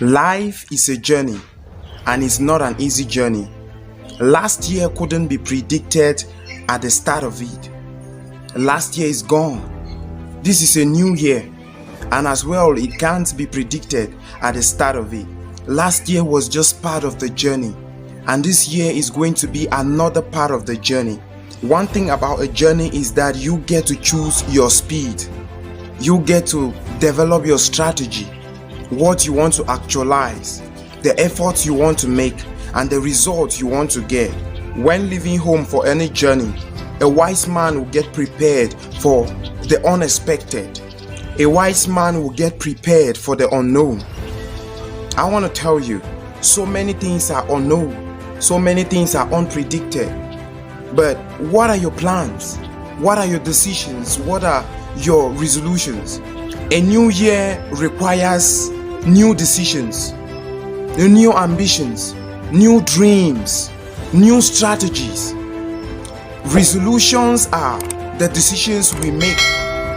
Life is a journey, and it's not an easy journey. Last year couldn't be predicted at the start of it. Last year is gone. This is a new year, and as well, it can't be predicted at the start of it. Last year was just part of the journey, and this year is going to be another part of the journey. One thing about a journey is that you get to choose your speed. You get to develop your strategy, what you want to actualize, the efforts you want to make, and the results you want to get. When leaving home for any journey, a wise man will get prepared for the unexpected. A wise man will get prepared for the unknown. I want to tell you, so many things are unknown, so many things are unpredicted. But what are your plans? What are your decisions? What are your resolutions? A new year requires new decisions, new ambitions, new dreams, new strategies. Resolutions are the decisions we make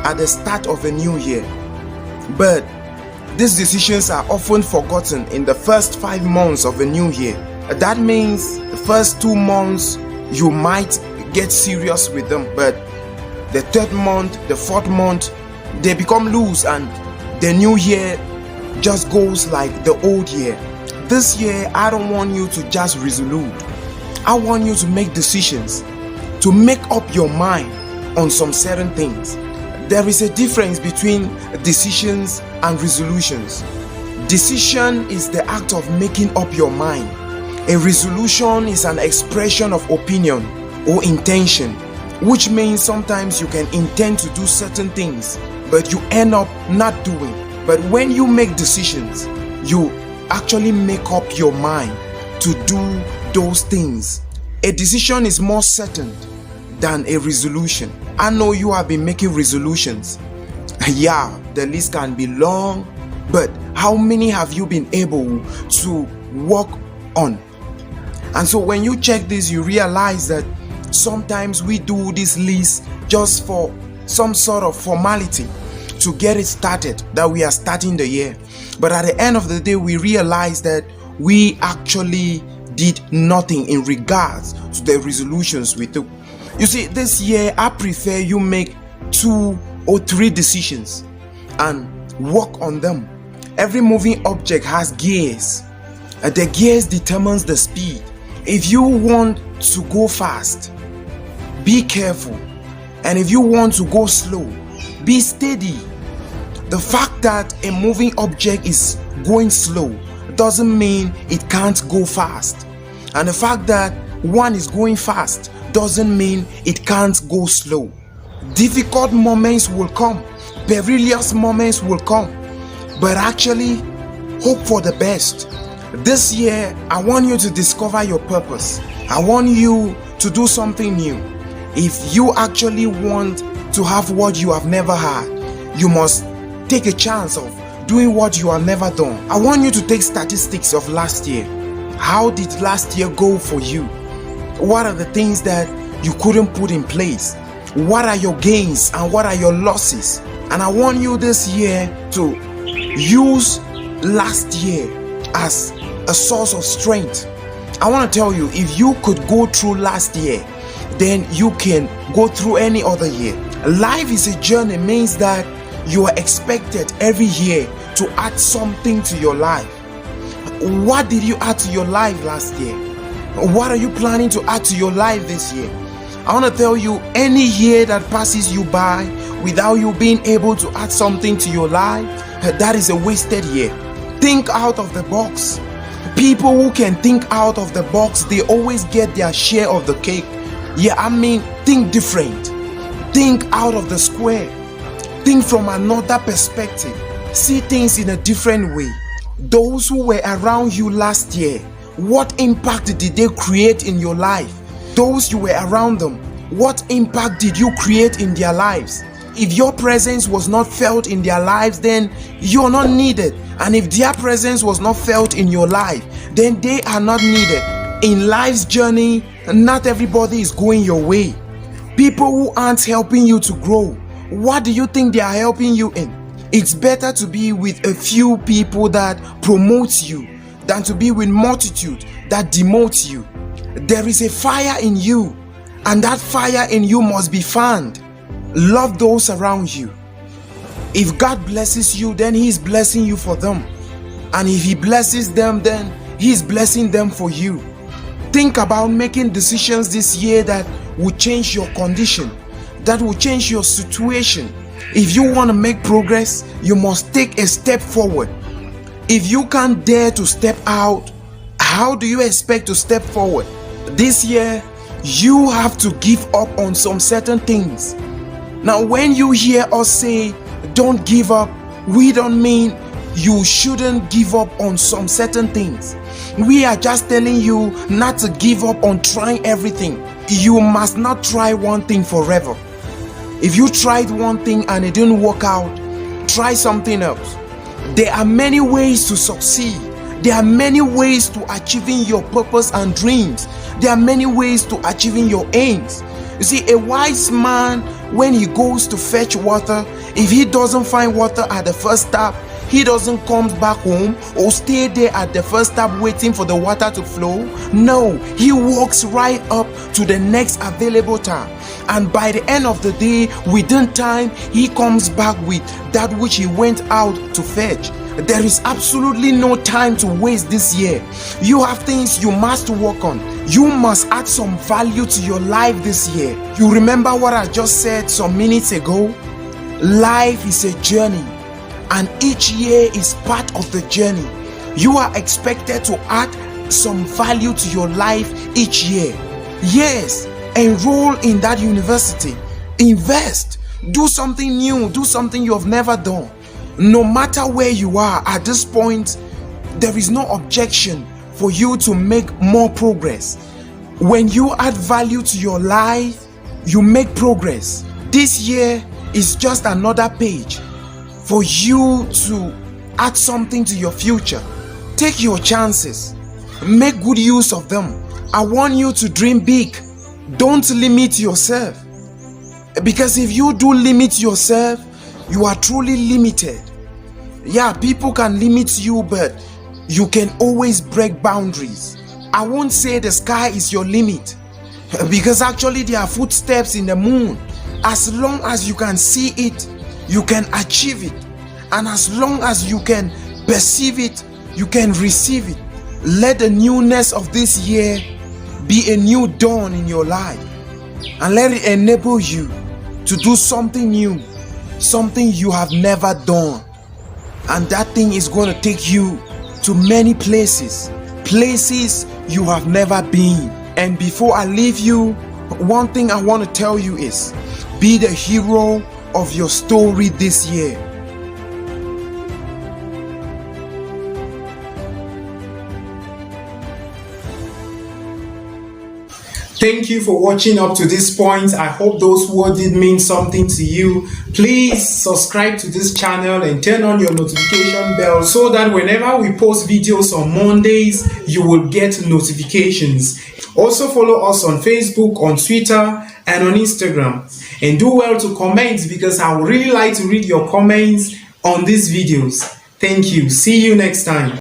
at the start of a new year. But these decisions are often forgotten in the first 5 months of a new year. That means the first 2 months you might get serious with them, but the 3rd month, the 4th month, they become loose and the new year just goes like the old year. This year, I don't want you to just resolute. I want you to make decisions, to make up your mind on some certain things. There is a difference between decisions and resolutions. Decision is the act of making up your mind. A resolution is an expression of opinion or intention, which means sometimes you can intend to do certain things, but you end up not doing. But when you make decisions, you actually make up your mind to do those things. A decision is more certain than a resolution. I know you have been making resolutions. Yeah, the list can be long, but how many have you been able to work on? And so when you check this, you realize that sometimes we do this list just for some sort of formality to get it started, that we are starting the year. But at the end of the day, we realize that we actually did nothing in regards to the resolutions we took. You see, this year, I prefer you make 2 or 3 decisions and work on them. Every moving object has gears. The gears determines the speed. If you want to go fast, be careful. And if you want to go slow, be steady. The fact that a moving object is going slow doesn't mean it can't go fast. And the fact that one is going fast doesn't mean it can't go slow. Difficult moments will come, perilous moments will come, but actually hope for the best. This year, I want you to discover your purpose. I want you to do something new. If you actually want to have what you have never had, you must take a chance of doing what you have never done. I want you to take statistics of last year. How did last year go for you? What are the things that you couldn't put in place? What are your gains and what are your losses? And I want you this year to use last year as a source of strength. I want to tell you, if you could go through last year, then you can go through any other year. Life is a journey means that you are expected every year to add something to your life. What did you add to your life last year? What are you planning to add to your life this year? I want to tell you, any year that passes you by without you being able to add something to your life, that is a wasted year. Think out of the box. People who can think out of the box, they always get their share of the cake. Yeah, I mean, think different. Think out of the square. Think from another perspective. See things in a different way. Those who were around you last year, what impact did they create in your life? Those you were around them, what impact did you create in their lives? If your presence was not felt in their lives, then you're not needed. And if their presence was not felt in your life, then they are not needed. In life's journey, not everybody is going your way. People who aren't helping you to grow, what do you think they are helping you in? It's better to be with a few people that promote you than to be with multitude that demote you. There is a fire in you, and that fire in you must be fanned. Love those around you. If God blesses you, then He is blessing you for them. And if He blesses them, then He is blessing them for you. Think about making decisions this year that will change your condition, that will change your situation. If you want to make progress, you must take a step forward. If you can't dare to step out, how do you expect to step forward? This year, you have to give up on some certain things. Now, when you hear us say, don't give up, we don't mean you shouldn't give up on some certain things. We are just telling you not to give up on trying everything. You must not try one thing forever. If you tried one thing and it didn't work out, try something else. There are many ways to succeed. There are many ways to achieving your purpose and dreams. There are many ways to achieving your aims. You see, a wise man, when he goes to fetch water, if he doesn't find water at the first tap, he doesn't come back home or stay there at the first tap waiting for the water to flow. No, he walks right up to the next available tap. And by the end of the day, within time, he comes back with that which he went out to fetch. There is absolutely no time to waste this year. You have things you must work on. You must add some value to your life this year. You remember what I just said some minutes ago? Life is a journey, and each year is part of the journey. You are expected to add some value to your life each year. Yes, enroll in that university. Invest. Do something new. Do something you have never done. No matter where you are at this point, there is no objection for you to make more progress. When you add value to your life, you make progress. This year is just another page for you to add something to your future. Take your chances. Make good use of them. I want you to dream big. Don't limit yourself. Because if you do limit yourself, you are truly limited. Yeah, people can limit you, but you can always break boundaries. I won't say the sky is your limit, because actually there are footsteps in the moon. As long as you can see it, you can achieve it. And as long as you can perceive it, you can receive it. Let the newness of this year be a new dawn in your life, and let it enable you to do something new, something you have never done. And that thing is going to take you to many places you have never been. And before I leave you, one thing I want to tell you is, be the hero of your story this year. Thank you for watching up to this point. I hope those words did mean something to you. Please subscribe to this channel and turn on your notification bell so that whenever we post videos on Mondays, you will get notifications. Also follow us on Facebook, on Twitter, and on Instagram. And do well to comment, because I would really like to read your comments on these videos. Thank you. See you next time.